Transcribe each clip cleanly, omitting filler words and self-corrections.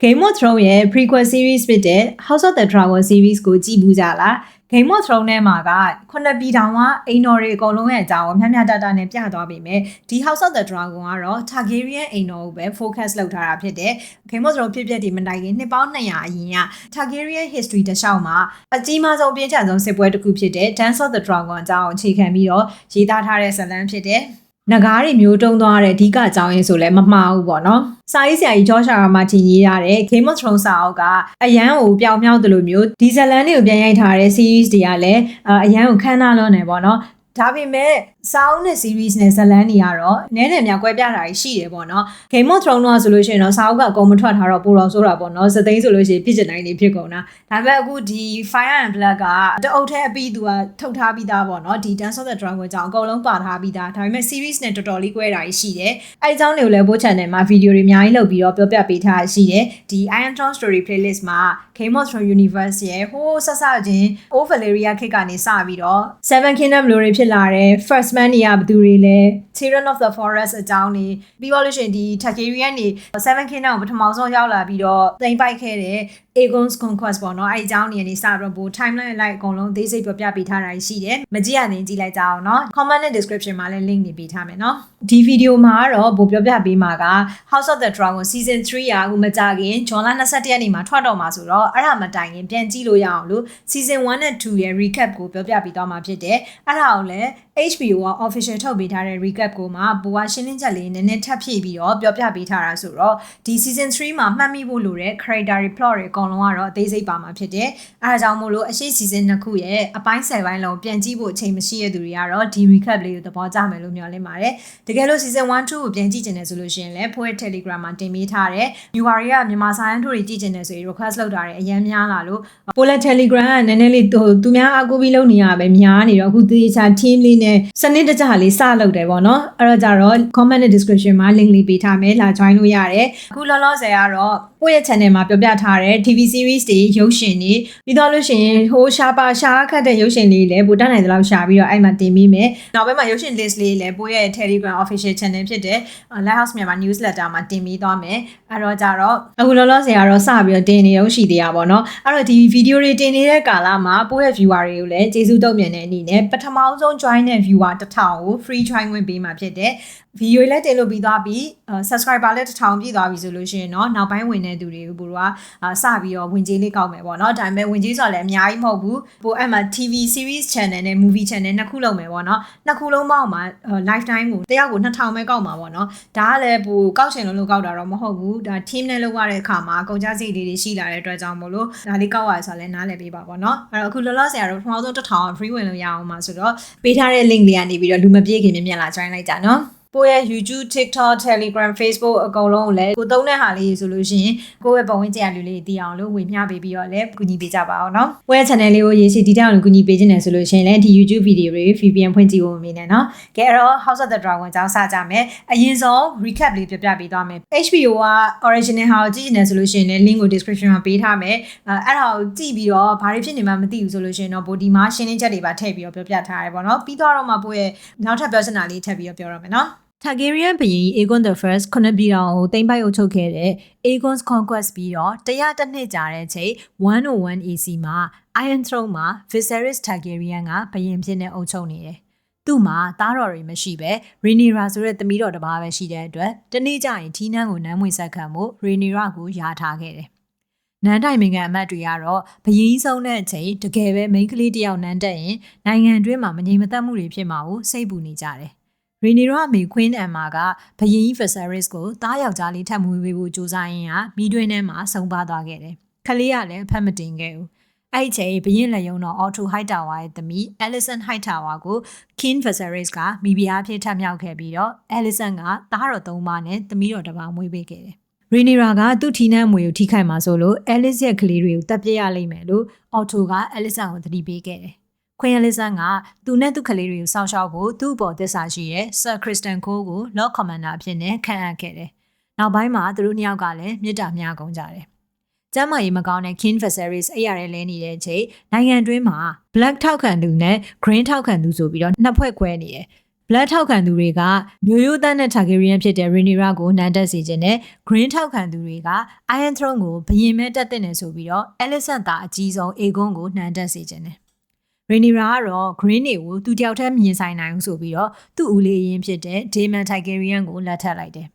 Game of Thrones ရဲ့ prequel series ဖြစ်တဲ့ House of the Dragon series ကိုကြည့်ဘူးကြလား Game of Thrones ထဲမှာက9ပြည်ထောင်ကအိမ်တော်တွေအကုန်လုံးရဲ့အကြောင်းကိုမျှမျှတတနဲ့ပြသွားပြီမယ်ဒီ House of the Dragon ကတော့ Targaryen အိမ်တော်ကိုပဲ focus လုပ်ထားတာဖြစ်တယ် Game of Thrones ဖြစ်ပျက်ဒီမတိုင်ခင်နှစ်ပေါင်း200အရင်က Targaryen history တစ်လျှောက်မှာအကြီးမားဆုံးပြင်းထန်ဆုံးစစ်ပွဲတစ်ခုဖြစ်တဲ့ Dance of the Dragon အကြောင်းအခြေခံပြီးတော့ရေးသားထားတဲ့ဇာတ်လမ်းဖြစ်တယ်နဂါးတွေမျိုးတုံးသွားတဲ့အဓိကအကြောင်းရင်းဆိုလဲမမှားဘူးပေါ့နော်စာရေးဆရာကြီးဂျော့ရှာရာမာတင်ရေးရတဲ့ Game of Thrones စာအုပ်ကအရန်ကိုပျောင်မြောက်တယ်လို့မျိုးဒီဇလန်တွေကိုပြန်ရိုက်ထားတဲ့ series တွေကလည်းအရန်ကိုခမ်းနားလွန်းနေပေါ့နော်ဒါပေမဲ့စာအုပ်နဲ့ series နဲ့ဇလန်တွေကတော့နည်းနည်းများကွဲပြားတာရှိတယ်ပေါ့နော် Game of Thrones ကဆိုလို့ရှိရင်တော့စာအုပ်ကအကုန်မထွက်ထားတော့ပိုတော့ဆိုတာပေါ့နော်စသိန်းဆိုလို့ရှိရင်ဖြစ်ချင်တိုင်းနေဖြစ်ကုန်တာဒါပေမဲ့အခုဒီ Fire and Blood ကတအုပ်ထဲအပြီးသူကထုတ်ထားပြီးသားပေါ့နော်ဒီ Dance of the Dragon ကြောင့်အကုန်လုံးပါထားပြီးသားဒါပေမဲ့ series နဲ့တော်တော်လေးကွဲတာရှိတယ်အဲဒီအကြောင်းတွေကိုလည်းဘိုး channel မှာ video တွေအများကြီးလုပ်ပြီးတော့ပြောပြပေးထားရှိတယ်ဒီ Iron Throne Story playlist မှာ Game of Thrones Universe ရဲ့ဟိုးဆက်စချင်း Old Valyria ခေတ်ကနေစပြီးတော့ Seven Kingdom လိုတွေဖြစ်လာတယ် First Man တွေကဘယ်သူတွေလဲ Children of the Forest အကြောင်းတွေပြီးတော့လို့ရှိရင်ဒီ Targaryen တွေ Seven Kingdom ကိုပထမဆုံးရောက်လာပြီးတော့သိမ်းပိုက်ခဲ့တဲ့ Aegon's Conquest ပေါ့နော်အဲဒီအကြောင်းတွေကနေစတော့ပို timeline လိုက်အကုန်လုံးသေးစိတ်ပြပြပေးထားတာရှိတယ်မကြည့်ရရင်ကြည့်လိုက်ကြအောင်နော် comment နဲ့ description မှာလည်း link နေပေးထားမယ်နော်ဒီ video မှာတော့ပိုပြောပြပေးမှာက House of the Dragon season 3ကအခုမကြခင်ဇွန်လ21ရက်နေ့မှာထွက်တော့မှာဆိုတော့အဲ့ဒါမတိုင်ခင်ပြန်ကြည့်လို့ရအောင်လို့ season 1နဲ့2ရဲ့ recap ကိုပြောပြပေးသွားမှာဖြစ်တယ်အဲ့ဒါကိုလည်း HBO က official ထုတ်ပေးထားတဲ့ recap ကိုမှပိုကရှင်းလင်းချက်လေးနည်းနည်းထပ်ဖြည့်ပြီးတော့ပြောပြပေးထားတာဆိုတော့ဒီ season 3မှာမှတ်မိဖို့လိုတဲ့ character တွေ plot တွေအကုန်လုံးကတော့အသေးစိတ်ပါမှာဖြစ်တယ်အဲဒါကြောင့်မို့လို့အရှိ season 2ခုရဲ့အပိုင်း10ပိုင်းလုံးပြန်ကြည့်ဖို့အချိန်မရှိတဲ့သူတွေကတော့ဒီ recap လေးကိုသဘောကျမယ်လို့မျှော်လင့်ပါတယ်တကယ်လို့ season 1 2ကိုပြန်ကြည့်ချင်တယ်ဆိုလို့ရှိရင်လည်း Poet Telegram မှာတင်ပေးထားတဲ့ viewer တွေကမြန်မာစာရန်တို့တွေကြည့်ချင်တယ်ဆိုရင် request လုပ်တာတွေအများများလာလို့ Poet Telegram ကနည်းနည်းလေးသူများအားကိုးပြီးလုပ်နေရပဲများနေတော့အခုသေချာ team လေးနဲ့စနစ်တကျလေးစလုပ်တယ်ပေါ့နော်အဲ့တော့ကြတော့ comment နဲ့ description မှာ link လေးပေးထားမယ်လာ join လို့ရတယ်အခုလောလောဆယ်ကတော့ကိုယ့်ရဲ့ channel မှာပြောပြထားတဲ့ TV series တွေရုပ်ရှင်တွေပြီးတော့လို့ရှိရင်ဟိုရှာခတ်တဲ့ရုပ်ရှင်လေးလည်းပိုတတ်နိုင်သလောက်ရှာပြီးတော့အဲ့မှာတင်ပေးမယ်နောက်ပိုင်းမှာရုပ်ရှင် list လေးလည်းကိုယ့်ရဲ့ Telegram official channel ဖြစ်တဲ့ Lighthouse မြန်မာ newsletter မှာတင်ပေးသွားမယ်အဲ့တော့ကြတော့အခုလောလောဆယ်ကတော့စပြီးတော့တင်နေရုံရှိသေးတာပေါ့နော်အဲ့တော့ဒီ video တွေတင်နေတဲ့ကာလမှာကိုယ့်ရဲ့ viewer တွေကိုလည်းကျေးဇူးတုံ့ပြန်တဲ့အနေနဲ့ပထမဆုံး join တဲ့ viewer 1000ကို free join ဝင်ပေးမှာဖြစ်တဲ့ဗီဒီယိုလည်းတင်လို့ပြီးသွားပြီ subscriber လည်း1000ပြည့်သွားပြီဆိုလို့ရှိရင်เนาะနောက်ပိုင်းဝင်တဲ့သူတွေကိုပို့တော့စပြီးတော့ဝင်ကြေးလေးကောက်မယ်ပေါ့เนาะဒါပေမဲ့ဝင်ကြေးဆိုတော့လည်းအများကြီးမဟုတ်ဘူးပို့အဲ့မှာ TV series channel နဲ့ movie channel နှစ်ခုလုံးမယ်ပေါ့เนาะနှစ်ခုလုံးပေါင်းမှာ lifetime ကိုတယောက်ကို2000ပဲကောက်မှာပေါ့เนาะဒါကလည်းပို့ကောက်ချင်လို့ကောက်တာတော့မဟုတ်ဘူးဒါ team နဲ့လုပ်ရတဲ့အခါမှာကုန်ကျစရိတ်လေးတွေရှိလာတဲ့အတွက်ကြောင့်မို့လို့ဒါလေးကောက်ရဆိုတော့လည်းနားလည်ပေးပါပေါ့เนาะအဲ့တော့အခုလောလောဆယ်ကတော့ပထမဆုံး1000 free ဝင်လို့ရအောင်ပါဆိုတော့ပေးထားတဲ့ link လေးကနေပြီးတော့လူမပြေခင်မြင်လာ join လိုက်ကြเนาะကိုယ့်ရဲ့ YouTube, TikTok, Telegram, Facebook အကုန်လုံးကိုလည်းကိုသုံးတဲ့ဟာလေးဆိုလို့ရှိရင်ကိုယ့်ရဲ့ပုံဝင်ကြရလူလေးတည်အောင်လို့ဝေမျှပေးပြီးတော့လည်းကူညီပေးကြပါအောင်เนาะကိုယ့်ရဲ့ channel လေးကိုရေးစီဒီတောင်ကိုကူညီပေးခြင်းနဲ့ဆိုလို့ရှိရင်လည်းဒီ YouTube video တွေ VPN ဖွင့်ကြည့်ဖို့မမေ့နဲ့เนาะကဲအဲ့တော့ House of the Dragon အကြောင်းစကြမယ်အရင်ဆုံး recap လေးပြပြပေးသွားမယ် HBO က original ဟာကိုကြည့်နေဆိုလို့ရှိရင်လည်း link ကို description မှာပေးထားမယ်အဲ့ဒါကိုကြည့်ပြီးတော့ဘာတွေဖြစ်နေမှမသိဘူးဆိုလို့ရှိရင်တော့ဒီမှာရှင်းလင်းချက်တွေပါထည့်ပြီးတော့ပြောပြထားရဲပေါ့เนาะပြီးတော့မှကိုယ့်ရဲ့နောက်ထပ်ပြောစင်တာလေးထပ်ပြီးတော့ပြောရမယ်เนาะTargaryen ဘုရင် Aegon the First 9ပြည်တော်ကိုသိမ်းပိုက်အုပ်ချုပ်ခဲ့တဲ့ Aegon's Conquest ပြီးတော့100နှစ်ကြာတဲ့အချိန်101 AC မှာ Iron Throne မှာ Viserys Targaryen ကဘုရင်ဖြစ်နေအုပ်ချုပ်နေတယ်။သူ့မှာသားတော်တွေမရှိပဲ Rhaenyra ဆိုတဲ့သမီးတော်တစ်ပါးပဲရှိတဲ့အတွက်တနေ့ကျရင်ထီးနှန်းကိုနမ်းမွေဆက်ခံမှု Rhaenyra ကိုယာထားခဲ့တယ်။နန်းတိုင်မင်္ဂအမတ်တွေကတော့ဘယင်းဆုံးတဲ့အချိန်တကယ်ပဲမိန်းကလေးတယောက်နန်းတက်ရင်နိုင်ငံတွင်းမှာမငြိမ်မသက်မှုတွေဖြစ်မှာကိုစိတ်ပူနေကြတယ်။ Rhaenyra အမေ Queen Aemma ကဘယင်း Viserys ကိုသားယောက်ျားလေးထပ်မွေးပေးဖို့ကြိုးစားရင်းကမိတွင်းထဲမှာဆုံးပါသွားခဲ့တယ်။ခလေးကလည်းဖတ်မတင်ခဲ့ဘူး။အဲ့ဒီချိန်ဘယင်းလက်ယုံတော် Otto Hightower ရဲ့သမီး Alicent Hightower ကို King Viserys ကမိဖုရားဖြစ်ထပ်မြောက်ခဲ့ပြီးတော့ Alicent ကသားတော်3ပါးနဲ့သမီးတော်တစ်ပါးမွေးပေးခဲ့တယ်။ Rhaenyra ကသူ့ထီးနှန်းမွေကိုထိခိုက်မှာဆိုလို့ Alicent ရဲ့ကလေးတွေကိုတပ်ပြစ်ရလိမ့်မယ်လို့ Otto က Alicent ကိုသတိပေးခဲ့တယ်။ခွင် Alicent ကသူနဲ့သူ့ကလေးတွေကိုစောင့်ရှောက်ဖို့သူ့အပေါ်သစ္စာရှိတဲ့ Sir Criston Cole ကို Lord Commander အဖြစ်နဲ့ခန့်အပ်ခဲ့တယ်။နောက်ပိုင်းမှာသူတို့နှစ်ယောက်ကလည်းမေတ္တာမျှကုန်ကြတယ်။ကျမ်းမာရေးမကောင်းတဲ့ King Viserys အဲ့ရတဲ့လဲနေတဲ့အချိန်နိုင်ငံတွင်းမှာ Black ထောက်ခံသူနဲ့ Green ထောက်ခံသူဆိုပြီးတော့နှစ်ဖွဲ့ခွဲနေတယ်။ Blood ထောက်ခံသူတွေကမျိုးရိုးသားနဲ့ Targaryen ဖြစ်တဲ့ Rhaenyra ကိုနန်းတက်စေခြင်းနဲ့ Green ထောက်ခံသူတွေက Iron Throne ကိုဘယင်မဲတက်တဲ့နယ်ဆိုပြီးတော့ Alicent သားအကြီးဆုံး Aegon ကိုနန်းတက်စေခြင်းနဲ့ Rhaenyra ကတော့ Green တွေကိုသူတယောက်တည်းမြင်ဆိုင်နိုင်ဘူးဆိုပြီးတော့သူ့ဦးလေးရင်းဖြစ်တဲ့ Daemon Targaryen ကိုလက်ထပ်လိုက်တယ်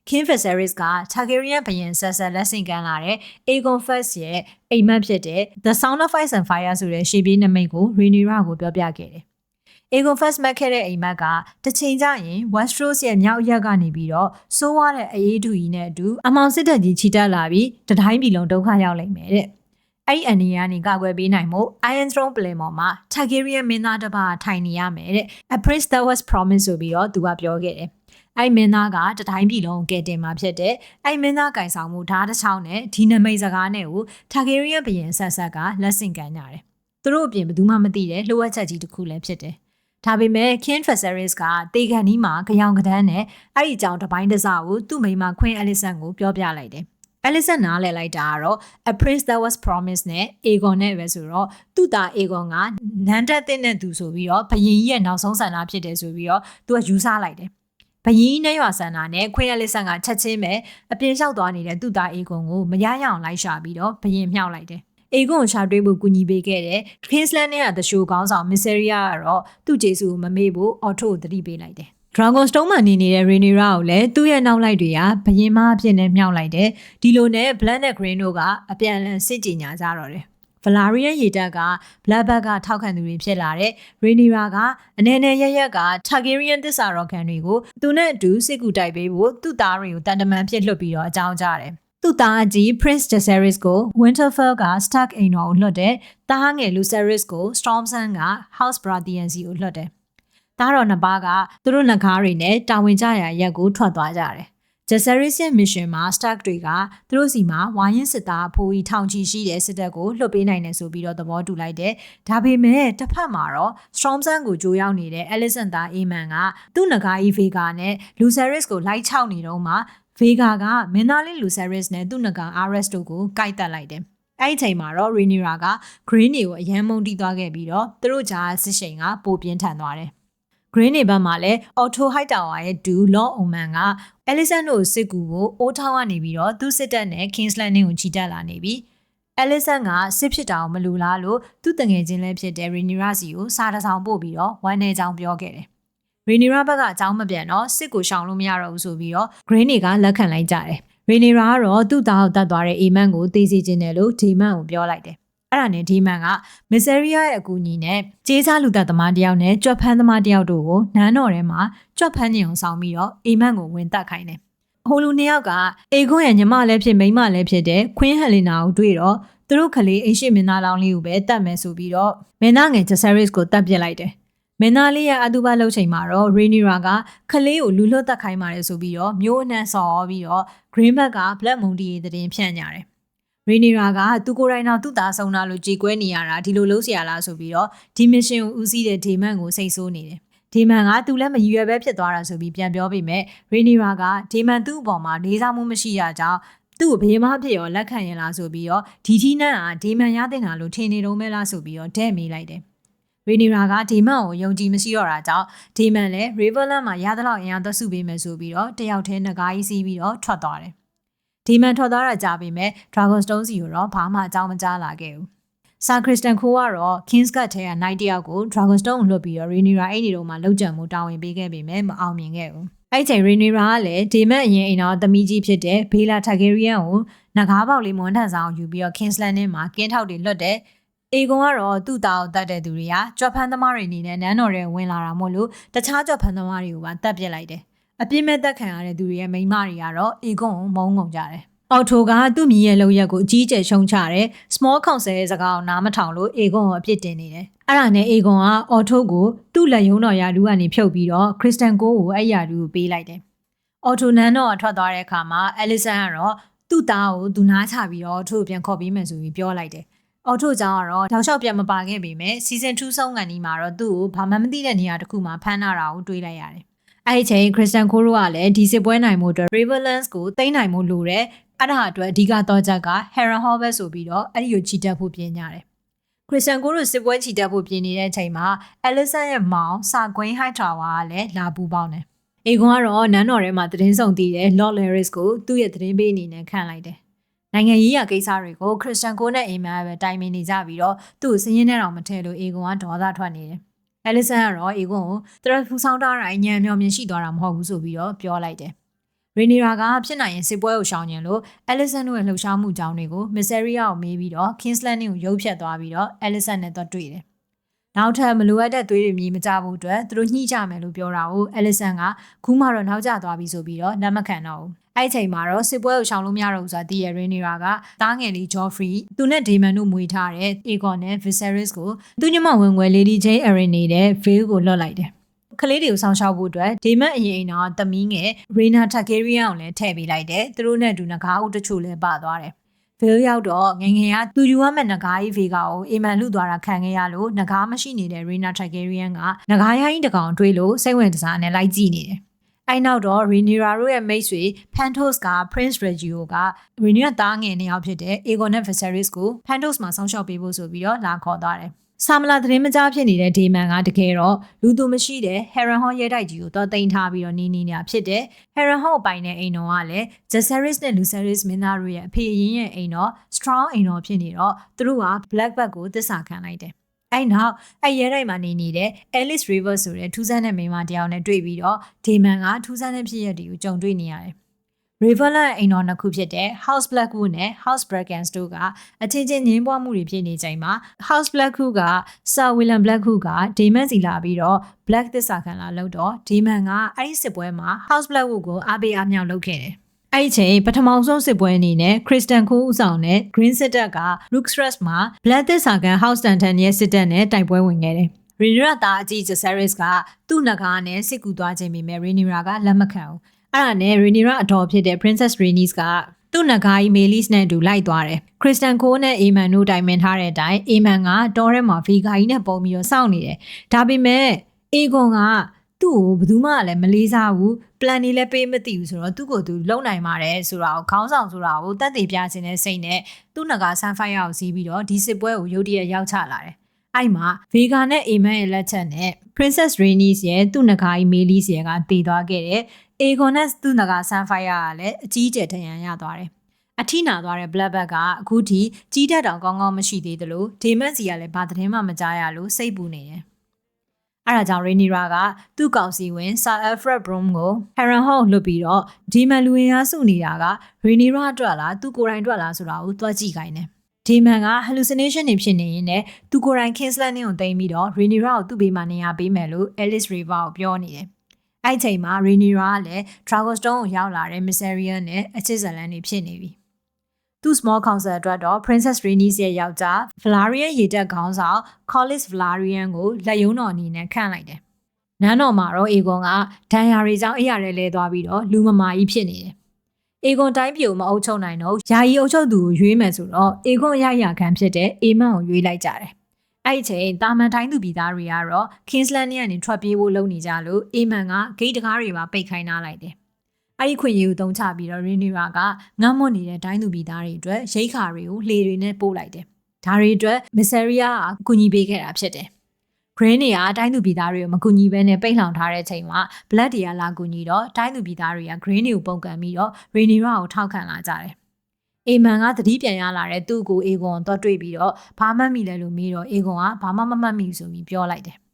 King Viserys က Targaryen ဘယင်ဆက်ဆက်လက်ဆင့်ကမ်းလာတဲ့ Aegon First ရဲ့အိမ်မက်ဖြစ်တဲ့ The Sound of Ice and Fire ဆိုတဲ့ရှေ့ပြေးနမိတ်ကို Rhaenyra ကိုပြောပြခဲ့တယ်Aegon First မှတ်ခဲ့တဲ့အိမ်မက်ကတစ်ချိန်ကျရင် Westeros ရဲ့မြောက်ရက်ကနေပြီးတော့စိုးဝါတဲ့အေးတူကြီးနဲ့အတူအမောင်စစ်တပ်ကြီးချီတက်လာပြီးတတိုင်းပြည်လုံးဒုက္ခရောက်လိမ့်မယ်တဲ့အဲ့ဒီအနေကနေကာကွယ်ပေးနိုင်မှု Iron Throne ပလင်ပေါ်မှာ Targaryen မင်းသားတစ်ပါးထိုင်နေရမယ်တဲ့ A prince that was promised ဆိုပြီးတော့သူကပြောခဲ့တယ်အဲ့မင်းသားကတတိုင်းပြည်လုံးကဲတင်မှာဖြစ်တဲ့အဲ့မင်းသားကင်ဆောင်မှုဓာတ်တစ်ချောင်းနဲ့ဒီနမိတ်စကားနဲ့ကို Targaryen ဘယင်ဆက်ဆက်ကလက်ဆင့်ကမ်းကြတယ်သူတို့အပြင်ဘယ်သူမှမသိတဲ့လှုပ်ဝက်ချက်ကြီးတစ်ခုလည်းဖြစ်တယ်ဒါပေမဲ့ King Viserys ကတေကန်နီးမှာကြောင်ကဒန်းနဲ့အဲ့ဒီကြောင်တစ်ပိုင်းတစ်စားကိုသူ့မိန်းမ Queen Alicent ကိုပြောပြလိုက်တယ်။ Alicent နားလည်လိုက်တာကတော့ A prince that was promised နဲ့ Aegon နဲ့ပဲဆိုတော့သူ့သား Aegon ကနန်းတက်တဲ့သူဆိုပြီးတော့ဘယင်ကြီးရဲ့နောက်ဆုံးဆန္ဒဖြစ်တယ်ဆိုပြီးတော့သူကယူဆလိုက်တယ်။ဘယင်ကြီးနဲ့ရွာဆန္ဒနဲ့ Queen Alicent ကချက်ချင်းပဲအပြင်လျှောက်သွားနေတဲ့သူ့သား Aegon ကိုမရရအောင်လိုက်ရှာပြီးတော့ဘယင်မြောက်လိုက်တယ်။အေဂွန်ရှာတွေးဖို့ကူညီပေးခဲ့တဲ့ Kingsland နဲ့The Show ကောင်းဆောင် Mysaria ကတော့သူ့ကျေးဇူးကိုမမေ့ဖို့ Otto ကိုသတိပေးလိုက်တယ်။ Dragonstone မှာနေနေတဲ့ Rhaenyra ကိုလည်းသူ့ရဲ့နောက်လိုက်တွေကဘယင်မအဖြစ်နဲ့မြှောက်လိုက်တယ်။ဒီလိုနဲ့ Blood နဲ့ Green တို့ကအပြန်အလှန်စစ်ကြေညာကြတော့တယ်။ Valerian ရေတပ်က Bloodbath ကထောက်ခံသူတွေဖြစ်လာတဲ့ Rhaenyra ကအနေနဲ့ရရက Targaryen သစ္စာတော်ခံတွေကိုသူနဲ့အတူစစ်ကူတိုက်ပေးဖို့သူ့သားတွေကိုတန်တမန်ဖြစ်လွှတ်ပြီးတော့အကြောင်းကြားတယ်။သူ့သားအကြီး Prince Jaehaerys ကို Winterfell က Stark အိမ်တော်ကိုလွှတ်တယ်။သားငယ် Lucerys ကို Storm Sand က House Baratheon စီကိုလွှတ်တယ်။သားတော်နှစ်ပါးကသူတို့လက်ကားတွေနဲ့တာဝန်ကျရာရက်ကိုထွက်သွားကြတယ်။ Jaehaerys ရဲ့ mission မှာ Stark တွေကသူတို့စီမှာဝါရင်စစ်သားအဖိုးကြီးထောင်ချီရှိတဲ့စစ်တပ်ကိုလွှတ်ပေးနိုင်တယ်ဆိုပြီးတော့သဘောတူလိုက်တယ်။ဒါပေမဲ့တစ်ဖက်မှာတော့ Storm Sand ကိုကြိုးရောက်နေတဲ့ Alicent သား Aemon ကသူ့နဂါး Vhagar နဲ့ Lucerys ကိုလိုက်ချောက်နေတော့မှVhagar ကမင်းသားလေး Lucerys နဲ့သူ့နဂါ Ares တို့ကိုကိုက်တက်လိုက်တယ်။အဲ့ဒီချိန်မှာတော့ Rhaenyra က Green တွေကိုအယမ်းမုန်းတီးသွားခဲ့ပြီးတော့သူတို့ကြားစစ်ရှိန်ကပိုပြင်းထန်သွားတယ်။ Green တွေဘက်မှာလည်း Otto Hightower ရဲ့ဒူ Lord Oman က Alicent တို့စစ်ကူကိုအိုးထောင်းကနေပြီးတော့သူ့စစ်တပ်နဲ့ King's Landing ကိုချီတက်လာနေပြီ။ Alicent ကစစ်ဖြစ်တာကိုမလူလားလို့သူ့တငယ်ချင်းလည်းဖြစ်တဲ့ Rhaenyra စီကိုစာတစ်စောင်ပို့ပြီးတော့ဝမ်းနေကြောင်းပြောခဲ့တယ်။ Rhaenyra ဘက်ကအကြောင်းမပြန်တော့စစ်ကိုရှောင်လို့မရတော့ဘူးဆိုပြီးတော့ Green တွေကလက်ခံလိုက်ကြတယ်။ Rhaenyra ကတော့သူ့သားကိုတတ်သွားတဲ့ Aemon ကိုသိစေခြင်းတယ်လို့ Daemon ကိုပြောလိုက်တယ်။အဲ့ဒါနဲ့ Daemon က Mysaria ရဲ့အကူအညီနဲ့ကြေးစားလူသက်သမားတယောက်နဲ့ကြွက်ဖန်းသမားတယောက်တို့ကိုနန်းတော်ထဲမှာကြွက်ဖန်းညင်အောင်ဆောင်ပြီးတော့ Aemon ကိုဝင်တက်ခိုင်းတယ်။ဟိုလူနှစ်ယောက်က Aegon ရဲ့ညီမလည်းဖြစ်မိန်းမလည်းဖြစ်တဲ့ Queen Helena ကိုတွေ့တော့သူတို့ကလေးအိမ်ရှိမင်းသားလောင်းလေးကိုပဲတတ်မယ်ဆိုပြီးတော့မင်းသားငယ် Jaehaerys ကိုတတ်ပစ်လိုက်တယ်။မင်းသားလေးရဲ့အတူပါလှုပ်ချိန်မှာတော့ Rhaenyra ကခလေးကိုလူလွတ်တက်ခိုင်းပါတယ်ဆိုပြီးတော့မျိုးအနှံဆော်ပြီးတော့ Greenback က Blood Moon တီရဲ့တင်ဖြန့်ကြတယ်။ Rhaenyra ကသူကိုယ်တိုင်တော့သူ့သားဆုံးတာလို့ကြေကွဲနေရတာဒီလိုလုပ်เสียရလားဆိုပြီးတော့ဒီ mission ကိုဦးစီးတဲ့ Daemon ကိုစိတ်ဆိုးနေတယ်။ Daemon ကသူလည်းမရည်ရွယ်ပဲဖြစ်သွားတာဆိုပြီးပြန်ပြောပေမဲ့ Rhaenyra က Daemon သူ့အပေါ်မှာလေးစားမှုမရှိရကြောင်းသူ့ကိုဘယ်မှဖြစ်ရောလက်ခံရင်လားဆိုပြီးတော့ဒီကြီးနန်းက Daemon ရတဲ့ငါလို့ထင်နေတော့မဲလားဆိုပြီးတော့ဒဲ့မေးလိုက်တယ်။ Rhaenyra က Daemon ကိုယုံကြည်မရှိတော့တာကြောင့် Daemon လည်း Riverland မှာရသလောက်အင်အားသက်စုပေးမယ်ဆိုပြီးတော့တယောက်တည်းငကားကြီးစီးပြီးတော့ထွက်သွားတယ်။ Daemon ထွက်သွားတာကြားပေမဲ့ Dragonstone စီကိုတော့ဘာမှအကြောင်းမကြားလာခဲ့ဘူး။ Sir Criston Cole ကတော့ King's Guard ထဲက Knight တယောက်ကို Dragonstone ကိုလွှတ်ပြီးတော့ Rhaenyra အဲ့ဒီတော့မှလောက်ကြံမှုတာဝန်ပေးခဲ့ပေမဲ့မအောင်မြင်ခဲ့ဘူး။အဲ့ချိန် Rhaenyra ကလည်း Daemon အရင်အိမ်တော်သမီးကြီးဖြစ်တဲ့ Baela Targaryen ကိုငကားပေါက်လေးမွန်းထန်ဆောင်ယူပြီးတော့ King's Landing မှာကင်းထောက်တွေလွတ်တယ်။ Aegon ကတော့သူ့သားကိုတတ်တဲ့သူတွေကကြွက်ဖန်းသမားတွေအနေနဲ့နန်းတော်ထဲဝင်လာတာမို့လို့တခြားကြွက်ဖန်းသမားတွေကိုပါတတ်ပစ်လိုက်တယ်။အပြစ်မဲ့တက်ခံရတဲ့သူတွေရဲ့မိန်းမတွေကတော့ Aegon ကိုမုန်းငုံကြတယ်။ Otto ကသူ့မြည်ရဲ့လောက်ရက်ကိုအကြီးကျယ်ရှုံချတယ်။ Small Council ရဲ့စကားကိုနားမထောင်လို့ Aegon ကိုအပြစ်တင်နေတယ်။အဲ့ဒါနဲ့ Aegon က Otto ကိုသူ့လက်ရုံးတော်ရာထူးကနေဖြုတ်ပြီးတော့ Criston Cole ကိုအဲ့ရာထူးကိုပေးလိုက်တယ်။ Otto နန်းတော်ကထွက်သွားတဲ့အခါမှာ Alicent ကတော့သူ့သားကိုသူနားချပြီးတော့ Otto ကိုပြန်ခေါ်ပေးမယ်ဆိုပြီးပြောလိုက်တယ်။ Otto ကြောင့်ကတော့တောက်လျှောက်ပြန်မပါခဲ့ပေမဲ့ season 2ဆုံးကန်ဒီမှာတော့သူ့ကိုဘာမှမသိတဲ့နေရာတစ်ခုမှာဖမ်းထားတာကိုတွေးလိုက်ရတယ်။အဲ့ဒီချိန် Criston Cole ကလည်းဒီစစ်ပွဲနိုင်မှုအတွက် Riverlands ကိုသိမ်းနိုင်မှုလိုတယ်။အဲ့ဒါအတွက်အဓိကတော့ချက်က Harrenhal ပဲဆိုပြီးတော့အဲ့ဒီကိုချီတက်ဖို့ပြင်ကြတယ်။ ခရစ်စတန်ကိုတို့စစ်ပွဲချီတက်ဖို့ပြင်နေတဲ့အချိန်မှာအဲလစ်ဆန်ရဲ့မောင်စာကွင်းဟိုက်ထာဝါကလည်းလာပူပေါင်းတယ်။အေဂွန်ကတော့နန်းတော်ထဲမှာသတင်းဆောင်တည်တဲ့ Lord Larys ကိုသူ့ရဲ့သတင်းပေးအနေနဲ့ခန့်လိုက်တယ်။နိုင်ငံရေးရာကိစ္စတွေကိုခရစ်စတန်ကိုနဲ့အေမန်ပဲတိုင်ပင်နေကြပြီးတော့သူ့စည်ရင်းနဲ့တော့မထည့်လို့အေဂွန်ကဒေါသထွက်နေတယ်။အဲလစ်ဆန်ကတော့အေဂွန်ကိုတရက်ဖူဆောင်တာအညံမျောမြင်ရှိသွားတာမဟုတ်ဘူးဆိုပြီးတော့ပြောလိုက်တယ်။ရီနီရာကဖြစ်နိုင်ရင်စစ်ပွဲကိုရှောင်ညင်လို့အဲလစ်ဆန်တို့ရဲ့လှုပ်ရှားမှုကြောင်းတွေကိုမစ်ဆယ်ရီယာကိုမေးပြီးတော့ King's Landing ကိုရုပ်ဖြတ်သွားပြီးတော့အဲလစ်ဆန်နဲ့တော့တွေ့တယ်။နောက်ထပ်မလိုအပ်တဲ့သွေးတွေမြည်မကြဖို့အတွက်သူတို့ညှိကြမယ်လို့ပြောတာကိုအဲလစ်ဆန်ကခုမှတော့နောက်ကျသွားပြီဆိုပြီးတော့လက်မခံတော့ဘူး။အဲ့ဒီချိန်မှာတော့စစ်ပွဲကိုရှောင်လို့မရတော့ဘူးဆိုတာသိရရီနီရာကတားငယ်လေး Joffrey သူနဲ့ဒေမန်တို့မွေးထားတဲ့ Aegon နဲ့ Viserys ကိုသူညမဝင်ွယ် Lady Jane Arryn နေတဲ့ Vale ကိုလွှတ်လိုက်တယ်။ကလေးတွေကိုဆောင်ရှောက်ဖို့အတွက်ဒေမန်အရင်အိမ်တော်သမီးငယ် Rhaena Targaryen ကိုလည်းထည့်ပေးလိုက်တယ်။သူတို့နဲ့အတူငကားအုပ်တချို့လည်းပါသွားတယ်။ Vale ရောက်တော့ငငယ်ကသူယူရမဲ့ငကားကြီး Vega ကိုအေမန်လူသွားတာခံခဲ့ရလို့ငကားမရှိနေတဲ့ Rhaena Targaryen ကငကားရိုင်းတစ်ကောင်တွေးလို့စိတ်ဝင်စားနဲ့လိုက်ကြည့်နေတယ်။အဲ့နောက်တော့ Rhaenyra တို့ရဲ့မိတ်ဆွေ Pentos က Prince Regio က Rhaenyra သားငယ်နှစ်ယောက်ဖြစ်တဲ့ Aegon နဲ့ Viserys ကို Pentos မှာဆောင်းလျှောက်ပေးဖို့ဆိုပြီးတော့လာခေါ်သွားတယ်။ဆာမလာသတင်းမကြားဖြစ်နေတဲ့ဒေမန်ကတကယ်တော့လူသူမရှိတဲ့ Harrenhal ရဲတိုက်ကြီးကိုတော့တင်ထားပြီးတော့နေနေတာဖြစ်တဲ့ Harrenhal ပိုင်တဲ့အိမ်တော်ကလည်း Jaehaerys နဲ့ Lucerys မင်းသားတို့ရဲ့အဖေအရင်ရဲ့အိမ်တော် Strong အိမ်တော်ဖြစ်နေတော့သူတို့က Blackbird ကိုသစ္စာခံလိုက်တယ်။အဲ့နောက်အဲ့ရဲတိုက်မှာနေနေတဲ့ Alice River ဆိုတဲ့ထူးဆန်းတဲ့မိန်းမတယောက်နဲ့တွေ့ပြီးတော့ဒေမန်ကထူးဆန်းတဲ့ဖြစ်ရပ်တွေကိုကြုံတွေ့နေရတယ်။ Riverland အိမ်တော်နှစ်ခုဖြစ်တဲ့ House Blackwood နဲ့ House Brackens တို့ကအချင်းချင်းငြင်းပွားမှုတွေဖြစ်နေချိန်မှာ House Blackwood က Sir William Blackwood ကဒေမန်စီလာပြီးတော့ Black သစ္စာခံလာလို့တော့ဒေမန်ကအဲ့ဒီစစ်ပွဲမှာ House Blackwood ကိုအားပေးအားမြောက်လုပ်ခဲ့တယ်။အဲ့ဒီချိန်ပထမဆုံးစစ်ပွဲအနေနဲ့ Kristen Cole ဦးဆောင်တဲ့ Green စစ်တပ်က Rookstras မှာ Black သစ္စာခံ House Stanton ရဲ့စစ်တပ်နဲ့တိုက်ပွဲဝင်ခဲ့တယ်။ Rhaenyra သားအကြီး Jaehaerys ကသူ့နဂါးနဲ့စစ်ကူသွားခြင်းပေမဲ့ Rhaenyra ကလက်မခံဘူး။အဲ့ဒါနဲ့ Rhaenyra အတော်ဖြစ်တဲ့ Princess Rhaenys ကသူ့နဂါးကြီး Meleys နဲ့အတူလိုက်သွားတယ်။ Kristen Cole နဲ့ Aemon တို့တိုင်ပင်ထားတဲ့အတိုင်း Aemon ကတောထဲမှာ Vega ကြီးနဲ့ပုံပြီးတော့စောင့်နေတယ်။ဒါပေမဲ့ Aegon ကသူ့ကိုဘယ်သူမှလည်းမလေးစားဘူး။ plan နေလည်းပေးမသိဘူးဆိုတော့သူ့ကိုသူလုံနိုင်ပါတယ်ဆိုတာကိုခေါင်းဆောင်ဆိုတာကိုတတ်သိပြခြင်းနဲ့စိတ်နဲ့သူ့နဂါး Sunfire ကိုစီးပြီးတော့ဒီစစ်ပွဲကိုရုတ်တရက်ရောက်ချလာတယ်။အဲ့မှာ Vega နဲ့ Aemon ရဲ့လက်ချက်နဲ့ Princess Rhaenys ရဲ့သူ့နဂါးကြီး Meleys ရဲ့ကတည်သွားခဲ့တယ်။ Aegon နဲ့သူ့နဂါး Sunfire ကလည်းအကြီးအကျယ်ဒဏ်ရာရသွားတယ်။အထိနာသွားတဲ့ Blackbird ကအခုထိကြီးတတ်တောင်ကောင်းကောင်းမရှိသေးသလိုဒေမန်စီကလည်းဘာသတင်းမှမကြားရလို့စိတ်ပူနေတယ်။အဲ့ဒါကြောင့် Rhaenyra ကသူ့ကောင်စီဝင် Sir Alfred Broom ကို Harrenhal လွတ်ပြီးတော့ဒေမန်လူဝင်အားစုနေတာက Rhaenyra အတွက်လားသူကိုယ်တိုင်အတွက်လားဆိုတာကိုသွားကြည့်ခိုင်းတယ်။ဒေမန်က hallucination တွေဖြစ်နေရင်လည်းသူကိုယ်တိုင် King's Landing ကိုတင်ပြီးတော့ Rhaenyra ကိုသူ့ဘေးမှာနေရာပေးမယ်လို့ Alice River ကိုပြောနေတယ်။အဲ့ချိန်မှာ Rhaenyra ကလည်း Dragonstone ကိုရောက်လာတဲ့ Mysaria နဲ့အချစ်ဇလန်းတွေဖြစ်နေပြီ။သူ Small Council အတွက်တော့ Princess Rhaenys ရဲ့ယောက်ျား Velaryon ရေတပ်ခေါင်းဆောင် Corlys Velaryon ကိုလက်ယုံတော်အနေနဲ့ခန့်လိုက်တယ်။နန်းတော်မှာတော့ Aegon ကဒဏ်ရာတွေကြောင့်အိပ်ရတဲ့လဲသွားပြီးတော့လူမမာကြီးဖြစ်နေတယ်။ Aegon တိုင်းပြည်ကိုမအုပ်ချုပ်နိုင်တော့ယာယီအုပ်ချုပ်သူကိုရွေးမယ်ဆိုတော့ Aegon ရရခံဖြစ်တဲ့ Aemon ကိုရွေးလိုက်ကြတယ်။အဲ့ဒီချိန်တာမန်တိုင်းသူပြည်သားတွေကတော့ King's Landing ကနေထွက်ပြေးဖို့လုပ်နေကြလို့ Aemon ကဂိတ်တကားတွေပါပိတ်ခိုင်းထားလိုက်တယ်။အဲ့ဒီခွင့်ရကိုတုံးချပြီးတော့ Rhaenyra ကငတ်မွတ်နေတဲ့တိုင်းသူပြည်သားတွေအတွက်ရိတ်ခါတွေကိုလှေတွေနဲ့ပို့လိုက်တယ်။ဒါတွေအတွက် Mysaria ကကူညီပေးခဲ့တာဖြစ်တယ်။ Green တွေကတိုင်းသူပြည်သားတွေကိုမကူညီဘဲနဲ့ပိတ်လှောင်ထားတဲ့ချိန်မှာ Black တွေကလာကူညီတော့တိုင်းသူပြည်သားတွေက Green တွေကိုပုံကန်ပြီးတော့ Rhaenyra ကိုထောက်ခံလာကြတယ်။ Aemon ကသတိပြန်ရလာတဲ့သူ့ကို Aegon တော့တွေ့ပြီးတော့ဘာမှတ်မိလဲလို့မေးတော့ Aegon ကဘာမှမမှတ်မိဘူးဆိုပြီးပြောလိုက်တယ်။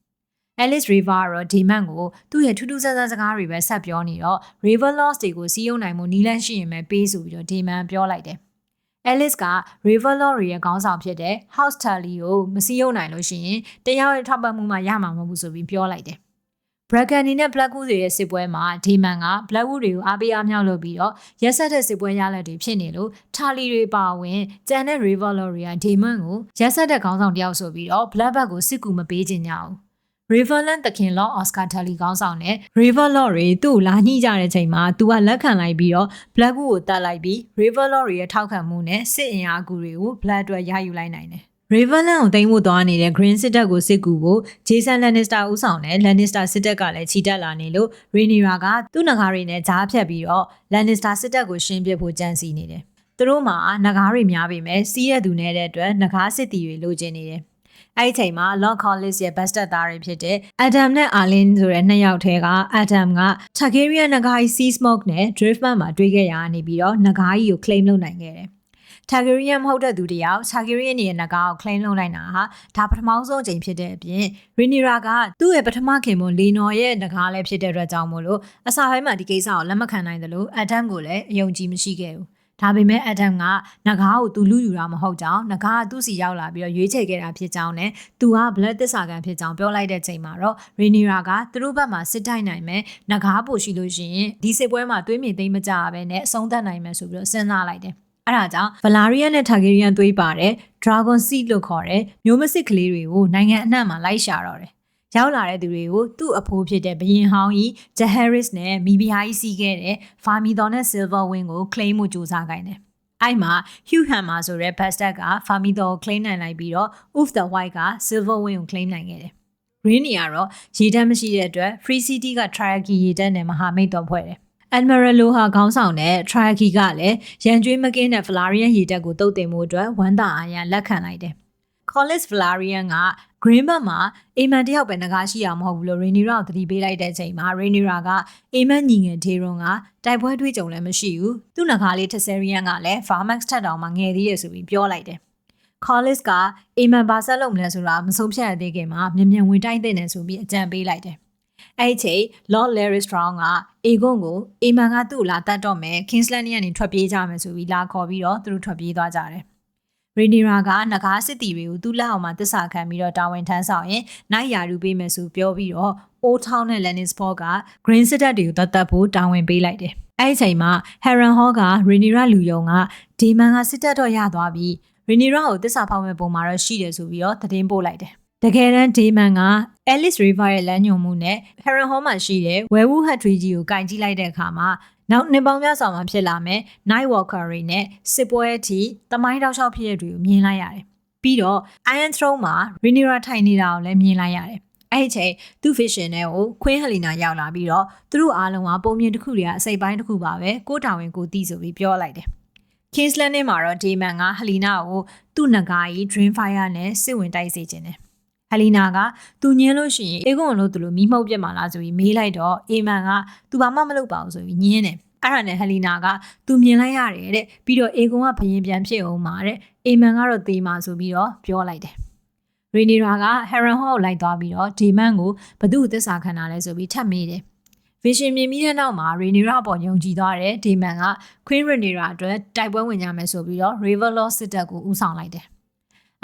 Alice River ကတော့ဒေမန်ကိုသူ့ရဲ့ထူးထူးဆန်းဆန်းစကားတွေပဲဆက်ပြောနေတော့ Ravenloft တွေကိုစီးရုံနိုင်မှုနီးလန်းရှိရင်ပဲပေးဆိုပြီးတော့ဒေမန်ပြောလိုက်တယ်။ Alice က Ravenloft ရဲ့ခေါင်းဆောင်ဖြစ်တဲ့ House Tully ကိုမစီးရုံနိုင်လို့ရှိရင်တယောက်ရဲ့ထောက်ပံ့မှုမှရမှာမဟုတ်ဘူးဆိုပြီးပြောလိုက်တယ်။ Bracken နဲ့ Blackwood တွေရဲ့စစ်ပွဲမှာဒေမန်က Blackwood တွေကိုအားပေးအားမြောက်လုပ်ပြီးတော့ရက်ဆက်တဲ့စစ်ပွဲရလဒ်တွေဖြစ်နေလို့ Tully တွေပါဝင်ကျန်တဲ့ Ravenloft တွေကဒေမန်ကိုရက်ဆက်တဲ့ခေါင်းဆောင်တယောက်ဆိုပြီးတော့ Blackbird ကိုစစ်ကူမပေးချင်ကြဘူး။ Ravenland တခင်လော Oscar Tully ခေါင်းဆောင်တဲ့ Ravenloft တွေသူ့ကိုလာညှိကြတဲ့ချိန်မှာသူကလက်ခံလိုက်ပြီးတော့ Blackwood ကိုတတ်လိုက်ပြီး Ravenloft တွေရဲ့ထောက်ခံမှုနဲ့စစ်အင်အားကူတွေကို Black အတွက်ရယူလိုက်နိုင်တယ်။ Ravenland ကိုတင်ဖို့သွားနေတဲ့ Green စစ်တပ်ကိုစစ်ကူဖို့ Jason Lannister ဦးဆောင်တဲ့ Lannister စစ်တပ်ကလည်းချီတက်လာနေလို့ Rhaenyra ကသူ့နဂါးတွေနဲ့ကြားဖြတ်ပြီးတော့ Lannister စစ်တပ်ကိုရှင်းပစ်ဖို့ကြံစီနေတယ်။သူတို့မှာနဂါးတွေများပေမဲ့စီးရသူနေတဲ့အတွက်နဂါးစစ်တီတွေလိုချင်နေတယ် အဲ့ဒီချိန်မှာ Lord Corlys ရဲ့ bastard သားတွေဖြစ်တဲ့ Adam နဲ့ Arlene ဆိုတဲ့နှစ်ယောက်ထဲက Adam က Targaryen နဂါးကြီး Sea Smoke နဲ့ Driftmark မှာတွေ့ခဲ့ရနေပြီးတော့နဂါးကြီးကို claim လုပ်နိုင်ခဲ့တယ်။ Targaryen မဟုတ်တဲ့သူတယောက် Targaryen ရဲ့နဂါးကို claim လုပ်နိုင်တာဟာဒါပထမဆုံးအကြိမ်ဖြစ်တဲ့အပြင် Rhaenyra ကသူ့ရဲ့ပထမခင်ပွန်း Laenor ရဲ့နဂါးလည်းဖြစ်တဲ့အတွက်ကြောင့်မို့လို့အစပိုင်းမှာဒီကိစ္စကိုလက်မခံနိုင်တယ်လို့ Adam ကိုလည်းအယုံကြည်မရှိခဲ့ဘူး။ဒါပေမဲ့ Adam ကနဂါးကိုသူလူယူတာမဟုတ်ကြောင်းနဂါးကသူ့စီရောက်လာပြီးတော့ရွေးချယ်ခဲ့တာဖြစ်ကြောင်းနဲ့သူက blood သစ္စာခံဖြစ်ကြောင်းပြောလိုက်တဲ့ချိန်မှာတော့ Rhaenyra ကသူတို့ဘက်မှာစစ်တိုက်နိုင်မယ်နဂါးပို့ရှိလို့ရှိရင်ဒီစစ်ပွဲမှာသွေးမြေသိမ်းမကြဘဲနဲ့အဆုံးသတ်နိုင်မယ်ဆိုပြီးတော့စဉ်းစားလိုက်တယ်။အဲ့ဒါကြောင့် Valyrian နဲ့ Targaryen သွေးပါတဲ့ Dragon Seed လို့ခေါ်တဲ့မျိုးမစစ်ကလေးတွေကိုနိုင်ငံအနှံ့မှာလိုက်ရှာတော့တယ်။ရောက်လာတဲ့သူတွေကိုသူ့အဖိုးဖြစ်တဲ့ဘရင်ဟောင်းကြီး Jaehaerys နဲ့မိဖုရားကြီးစီးခဲ့တဲ့ Famidor နဲ့ Silverwing ကို claim မှုစူးစမ်းခိုင်းတယ်။အဲ့မှာ Hugh Hammer ဆိုတဲ့ bastard က Famidor ကို claim နိုင်လိုက်ပြီးတော့ Ulf the White က Silverwing ကို claim နိုင်ခဲ့တယ်။ Rhaenyra ကတော့ရေတပ်မရှိတဲ့အတွက် Free City က Triarchy ရေတပ်နဲ့မဟာမိတ်တော်ဖွဲ့တယ်။ Admiral Loha ခေါင်းဆောင်တဲ့ Triarchy ကလည်းရန်ကြွေးမကင်းတဲ့ Valyrian ရေတပ်ကိုတုတ်တင်မှုအတွက်ဝမ်းသာအားရလက်ခံလိုက်တယ်။ Corlys Velaryon က Greenback မှာအိမ်မက်တယောက်ပဲငကားရှိရမဟုတ်ဘူးလို့ Rhaenyra ကိုသတိပေးလိုက်တဲ့ချိန်မှာ Rhaenyra ကအိမ်မက်ညီငယ် Daeron ကတိုက်ပွဲတွေးကြုံလည်းမရှိဘူး။သူ့ငကားလေး Tessarion ကလည်း Varmax ထက်တောင်မှငယ်သေးရဆိုပြီးပြောလိုက်တယ်။ Corlys ကအိမ်မက်ဘာဆက်လုပ်မလဲဆိုတာမဆုံးဖြတ်သေးခင်မှာမြန်ဝင်တိုက်တဲ့နေဆိုပြီးအကြံပေးလိုက်တယ်။အဲ့ဒီချိန် Lord Larys Strong က Aegon ကိုအိမ်မန်ကသူ့လာတတ်တော့မယ် King's Landing ကနေထွက်ပြေးကြမယ်ဆိုပြီးလာခေါ်ပြီးတော့သူတို့ထွက်ပြေးသွားကြတယ်။ Rhaenyra ကနဂါးစစ်တီတွေကိုသူ့လက်အောက်မှာတစ္ဆာခံပြီးတော့တာဝန်ထမ်းဆောင်ရင်နိုင်ရာထူးပေးမယ်ဆိုပြောပြီးတော့ Old Town နဲ့ Lannisport က Green စစ်တပ်တွေကိုတတ်ဖို့တာဝန်ပေးလိုက်တယ်။အဲ့ဒီချိန်မှာ Harrenhal က Rhaenyra လူယုံက Daemon ကစစ်တပ်တော့ရသွားပြီး Rhaenyra ကိုတစ္ဆာဖောက်မဲ့ပုံမှာတော့ရှိတယ်ဆိုပြီးတော့သတင်းပို့လိုက်တယ်။တကယ်တမ်း Daemon က Alice River ရဲ့လမ်းညွှန်မှုနဲ့ Harrenhal မှာရှိတဲ့ Werewolf Hat Tree ကြီးကိုကင်ကြည့်လိုက်တဲ့အခါမှာနောက်နှစ်ပေါင်းများစွာမှာဖြစ်လာမယ် Night Walker တွေနဲ့စစ်ပွဲအထိတမိုင်းတောက်လျှောက်ဖြစ်ရတွေကိုမြင်လိုက်ရတယ်။ပြီးတော့ Iron Throne မှာ Rhaenyra ထိုင်နေတာကိုလည်းမြင်လိုက်ရတယ်။အဲ့ဒီချိန်သူ့ vision နဲ့ကို Queen Helena ရောက်လာပြီးတော့သူတို့အားလုံးကပုံမြင်တစ်ခုတည်းကအစိပ်ပိုင်းတစ်ခုပါပဲကိုတာဝန်ကိုတီးဆိုပြီးပြောလိုက်တယ်။ King's Landing မှာတော့ Daemon က Helena ကိုသူ့နဂါးကြီး Dreamfire နဲ့စစ်ဝင်တိုက်စေခြင်းတယ်။ Helena ကသူညင်းလို့ရှိရင် Aegon လို့သူလို့မိမှုတ်ပြစ်မှာလားဆိုပြီးမေးလိုက်တော့ Aemon ကသူဘာမှမလုပ်ပါဘူးဆိုပြီးညင်းတယ်။အဲ့ဒါနဲ့ Helena ကသူမြင်လိုက်ရတယ်တဲ့ပြီးတော့ Aegon ကဘယင်ပြန်ဖြစ်အောင်ပါတဲ့ Aemon ကတော့သေမှာဆိုပြီးတော့ပြောလိုက်တယ်။ Rhaenyra က Harrenhal ကိုလိုက်သွားပြီးတော့ Daemon ကိုဘသူ့ကိုသစ္စာခံတာလဲဆိုပြီးထပ်မေးတယ်။ Vision မြင်ပြီးတဲ့နောက်မှာ Rhaenyra ပေါ်ယုံကြည်သွားတဲ့ Daemon က Queen Rhaenyra အတွက်တိုက်ပွဲဝင်ကြမယ်ဆိုပြီးတော့ Ravenloft စစ်တပ်ကိုဦးဆောင်လိုက်တယ်။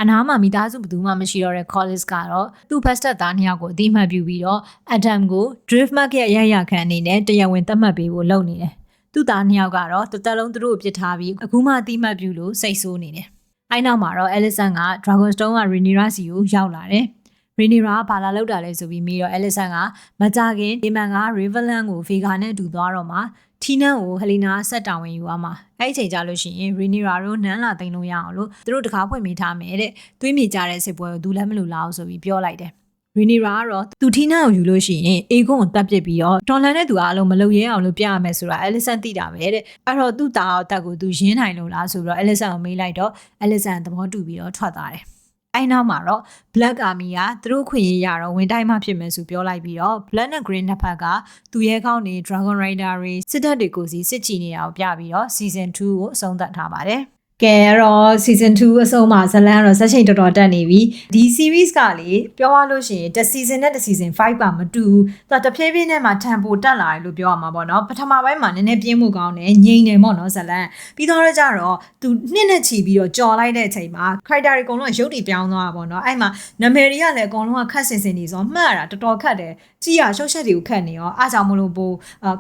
အနားမှာမိသားစုဘသူမှမရှိတော့တဲ့ Corlys ကတော့သူ့ bastard သားနှစ်ယောက်ကိုအတိအမှတ်ပြုပြီးတော့ Adam ကို Driftmark ရဲ့ရရခံအနေနဲ့တရားဝင်သတ်မှတ်ပေးဖို့လုပ်နေတယ်။သူ့သားနှစ်ယောက်ကတော့တစ်သက်လုံးသူတို့ကိုပြစ်ထားပြီးအခုမှအတိအမှတ်ပြုလို့စိတ်ဆိုးနေတယ်။အဲ့နောက်မှာတော့ Alicent က Dragonstone က Rhaenyra စီကိုရောက်လာတယ်။ Rhaenyra ကဘာလာလောက်တာလဲဆိုပြီးမေးတော့ Alicent ကမကြခင် Daemon က Ravenland ကို Vhagar နဲ့အတူသွားတော့မှာTina ကို Helena ဆက်တာဝန်ယူရမှာအဲ့ချိန်ကြလို့ရှိရင် Rhaenyra တို့နန်းလာသိမ်းလို့ရအောင်လို့သူတို့တကားဖွင့်ပေးထားမယ်တဲ့သွေးမြေကြတဲ့စစ်ပွဲကိုသူလည်းမလိုလားအောင်ဆိုပြီးပြောလိုက်တယ်။ Rhaenyra ကတော့သူ Tina ကိုယူလို့ရှိရင် Aegon ကိုတပ်ပစ်ပြီးတော့တော်လန်တဲ့သူအားလုံးမလုပ်ရဲအောင်လို့ပြရမယ်ဆိုတာ Alicent သိတာပဲတဲ့အဲ့တော့သူ့သားအတက်ကိုသူရင်းနိုင်လို့လားဆိုတော့ Alicent ကိုမေးလိုက်တော့ Alicent သဘောတူပြီးတော့ထွက်သွားတယ်။အဲ့နောက်မှာတော့ Black Army ကသူတို့ခွင့်ရရတော့ဝင်တိုက်မှဖြစ်မယ်ဆိုပြောလိုက်ပြီးတော့ Black နဲ့ Green နှစ်ဖက်ကသူရဲကောင်းတွေ Dragon Rider တွေစစ်တပ်တွေကိုစီစစ်ချီနေတာကိုပြပြီးတော့ Season 2ကိုအဆုံးသတ်ထားပါတယ်။ကဲအဲ့တော့ Season 2အဆုံးမှာဇလန်းတော့ဆက်ချိန်တော်တော်တက်နေပြီဒီ series ကလေပြောရလို့ရှိရင်တစ် season နဲ့တစ် season 5ပါမတူဘူးသူကတဖြည်းဖြည်းနဲ့မှ tempo တက်လာတယ်လို့ပြောရမှာပေါ့နော်ပထမပိုင်းမှာနည်းနည်းပြင်းမှုကောင်းတယ်ငြိမ်တယ်ပေါ့နော်ဇလန်းပြီးတော့ကြတော့သူနှစ်နဲ့ချီပြီးတော့ကြော်လိုက်တဲ့အချိန်မှာ character တွေအကုန်လုံးရုပ်တည်ပြောင်းသွားတာပေါ့နော်အဲ့မှာနာမည်တွေကလည်းအကုန်လုံးကခက်စင်စင်နေဆိုမှတ်ရတာတော်တော်ခက်တယ်ကြည့်ရရှုပ်ချက်တွေကိုခက်နေရောအားကြောင့်မလို့ပို့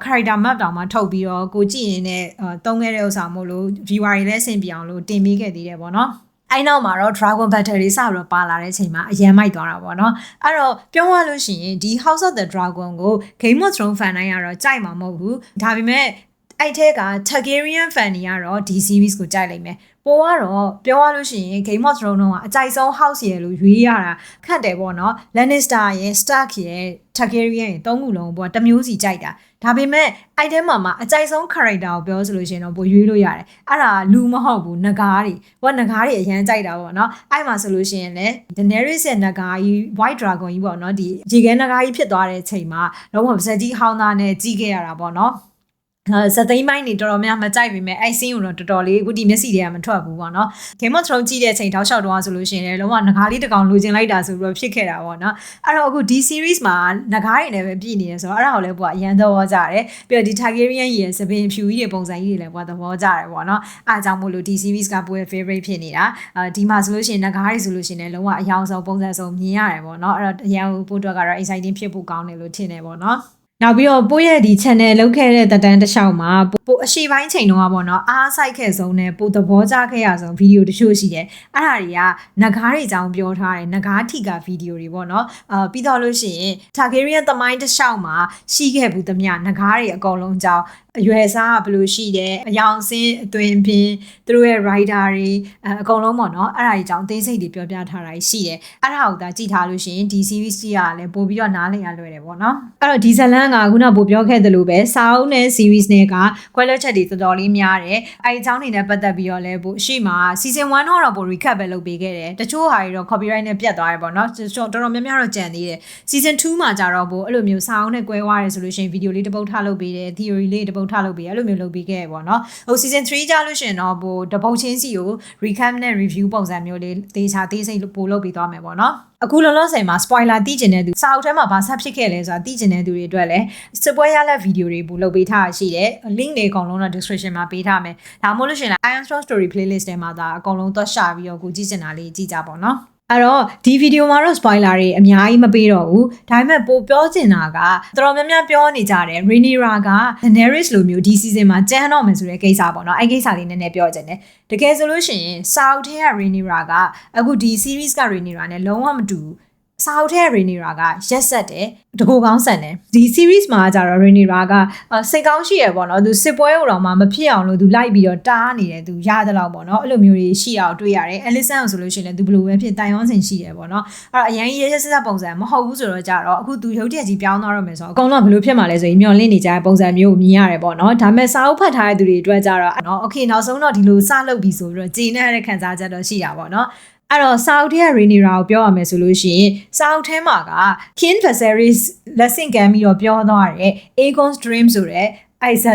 character map တောင်မှထုတ်ပြီးတော့ကိုကြည့်ရင်လည်းတုံးခဲ့တဲ့ဥစ္စာမို့လို့ viewer တွေလည်းအဆင်ပြေအောင်လို့တင်ပေးခဲ့သေးတယ်ပေါ့နော်အဲ့နောက်မှာတော့ Dragon Battle တွေစပြီးတော့ပါလာတဲ့အချိန်မှာအရန်မိုက်သွားတာပေါ့နော်အဲ့တော့ပြောရလို့ရှိရင်ဒီ House of the Dragon ကို Game of Thrones fan တိုင်းကတော့ကြိုက်မှာမဟုတ်ဘူးဒါပေမဲ့အဲ့ထဲက Targaryen fan တွေကတော့ဒီ series ကိုကြိုက်လိမ့်မယ်ပိုကတော့ပြောရလို့ရှိရင် Game of Thrones ကအကြိုက်ဆုံး house ရယ်လို့ရွေးရတာခက်တယ်ပေါ့နော် Lannister ရယ် Stark ရယ် Targaryen ရယ်သုံးခုလုံးပေါ့တမျိုးစီကြိုက်တာ ဒါပေမဲ့အဲ့ထဲမှာအကြိုက်ဆုံး character ကိုပြောဆိုလို့ရှိရင်တော့ပိုရွေးလို့ရတယ်အဲ့ဒါလူမဟုတ်ဘူးနဂါးတွေဟိုကနဂါးတွေအရန်ကြိုက်တာပေါ့နော်အဲ့မှာဆိုလို့ရှိရင်လည်း Daenerys ရဲ့နဂါးကြီး White Dragon ကြီးပေါ့နော်ဒီရေခဲနဂါးကြီးဖြစ်သွားတဲ့အချိန်မှာလုံးဝပါဇက်ကြီးဟောင်းသားနဲ့ကြီးခဲ့ရတာပေါ့နော်စသိမ်းပိုင်းနေတော်တော်များမကြိုက်ပေမဲ့အဲ့ဆင်းကိုတော့တော်တော်လေးအခုဒီမျက်စိတွေကမထွက်ဘူးပေါ့နော် Game of Thrones ကြည့်တဲ့အချိန်တောက်လျှောက်တော့ဆိုလို့ရှိရင်လည်းလုံးဝငကားလေးတစ်ကောင်လိုချင်လိုက်တာဆိုပြီးတော့ဖြစ်ခဲ့တာပေါ့နော်အဲ့တော့အခုဒီ series မှာငကားတွေနဲ့ပဲပြည့်နေတယ်ဆိုတော့အဲ့ဒါကိုလည်းကိုကအရန်သဘောကျတယ်ပြီးတော့ဒီ Targaryen ရဲ့စပင်ဖြူကြီးတွေပုံစံကြီးတွေလည်းကိုကသဘောကျတယ်ပေါ့နော်အားကြောင့်မို့လို့ဒီ series ကပို favorite ဖြစ်နေတာဒီမှာဆိုလို့ရှိရင်ငကားတွေဆိုလို့ရှိရင်လည်းလုံးဝအယောင်ဆုံးပုံစံဆုံးမြင်ရတယ်ပေါ့နော်အဲ့တော့အရန်ပို့တော့ကတော့ exciting ဖြစ်ဖို့ကောင်းတယ်လို့ထင်တယ်ပေါ့နော်နောက်ပြီးတော့ပို့ရဲ့ဒီ channel လောက်ခဲ့တဲ့တက်တန်းတစ်လျှောက်မှာပို့အရှိပိုင်းချိန်တော့ပေါ့နော်အားဆိုင်ခဲ့ဆုံးနဲ့ပို့သဘောကျခဲ့ရဆုံးဗီဒီယိုတချို့ရှိတယ်အဲ့ဒါတွေကနဂါးတွေအကြောင်းပြောထားတယ်နဂါးထီကဗီဒီယိုတွေပေါ့နော်ပြီးတော့လို့ရှိရင် Targaryen သမိုင်းတစ်လျှောက်မှာရှိခဲ့ဘူးသမျှနဂါးတွေအကုန်လုံးအကြောင်းအရွယ်စားကဘယ်လိုရှိတယ်အယောင်စင်းအသွင်ပင်သူတို့ရဲ့ writer တွေအကုန်လုံးပေါ့နော်အဲ့ဒါကြီးအကြောင်းအသေးစိတ်တွေပြောပြထားတာရှိတယ်အဲ့ဒါကိုဒါကြည့်ထားလို့ရှိရင်ဒီ series ကြီးကလည်းပို့ပြီးတော့နားလည်ရလွယ်တယ်ပေါ့နော်အဲ့တော့ဒီဇလန်ကခုနကပို့ပြောခဲ့သလိုပဲစာအုပ်နဲ့ series နဲ့ကခွဲလွှတ်ချက်တွေတော်တော်လေးများတယ်အဲ့ဒီအကြောင်းတွေနဲ့ပတ်သက်ပြီးတော့လည်းပို့အရှိမှာ season 1တော့ပို့ recap ပဲလုပ်ပေးခဲ့တယ်တချို့ဟာတွေတော့ copyright နဲ့ပြတ်သွားတယ်ပေါ့နော်တော်တော်များများတော့ကြံသေးတယ် season 2မှာကြတော့ပို့အဲ့လိုမျိုးစာအုပ်နဲ့ကွဲသွားတယ်ဆိုလို့ရှိရင် video လေးတစ်ပုဒ်ထားလုပ်ပေးတယ် theory လေးတစ်ပုဒ်ထားလုပ်ပေးအဲ့လိုမျိုးလုပ်ပေးခဲ့ပေါ့နော်ဟို season 3ကြာလို့ရှိရင်တော့ပို့တပုတ်ချင်းစီကို recap နဲ့ review ပုံစံမျိုးလေးသေချာသေးစိတ်ပို့လုပ်ပေးသွားမယ်ပေါ့နော်အခုလောလောဆယ်မှာ spoiler သိကျင်တဲ့သူစာအုပ်ထဲမှာဘာဆက်ဖြစ်ခဲ့လဲဆိုတာသိကျင်တဲ့သူတွေအတွက်လည်းစစ်ပွဲရလက်ဗီဒီယိုတွေပို့လုပ်ပေးထားရှိတယ် link တွေအကုန်လုံးတော့ description မှာပေးထားမယ်ဒါမှမဟုတ်လို့ရှိရင် Iron Storm Story playlist ထဲမှာဒါအကုန်လုံးသွားရှာပြီးတော့ကိုကြည့်ချင်တာလေးကြည့်ကြပါတော့နော်အဲ့တော့ဒီဗီဒီယိုမှာတော့ spoiler တွေအများကြီးမပေးတော့ဘူးဒါပေမဲ့ပိုပြောချင်တာကတော်တော်များများပြောနေကြတယ် Rhaenyra က Daenerys လိုမျိုးဒီ season မှာကျန်းတော့မယ်ဆိုတဲ့ကိစ္စပေါ့နော်အဲ့ကိစ္စလေးနည်းနည်းပြောချင်တယ်တကယ်ဆိုလို့ရှိရင် South ထဲက Rhaenyra ကအခုဒီ series က Rhaenyra နဲ့လုံးဝမတူဘူးစာအုပ်ထဲ Rhaenyra ကရက်ဆက်တယ်တကူကောင်းဆန်တယ်ဒီ series မှာကျတော့ Rhaenyra ကစိတ်ကောင်းရှိရပေါ့နော်သူစစ်ပွဲဟိုတော့မှမဖြစ်အောင်လို့သူလိုက်ပြီးတော့တားနေတယ်သူရတယ်လို့ပေါ့နော်အဲ့လိုမျိုးတွေရှိအောင်တွေ့ရတယ် Alicent ဆိုလို့ရှိရင်လည်းသူဘယ်လိုပဲဖြစ်တိုင်ဝမ်စင်ရှိတယ်ပေါ့နော်အဲ့တော့အရင်ရဲရဲဆက်ဆက်ပုံစံမဟုတ်ဘူးဆိုတော့ကြတော့အခုသူရုပ်တရက်ကြီးပြောင်းသွားတော့မယ်ဆိုတော့အကောင်လုံးဘယ်လိုဖြစ်မှာလဲဆိုရင်မျောလင့်နေကြတဲ့ပုံစံမျိုးကိုမြင်ရတယ်ပေါ့နော်ဒါပေမဲ့စာအုပ်ဖတ်ထားတဲ့သူတွေအတွက်ကြတော့နော် okay နောက်ဆုံးတော့ဒီလိုစလုပ်ပြီးဆိုပြီးတော့ဂျင်းနေတဲ့ခံစားချက်တော့ရှိတာပေါ့နော်အဲ့တော့စာအုပ်ထဲက Rhaenyra ကိုပြောရမယ်ဆိုလို့ရှိရင်စာအုပ်ထဲမှာက King Viserys လက်ဆင့်ကမ်းပြီးတော့ပြောသွားတယ် Aegon's Dream ဆိုတဲ့အိုက်ဇ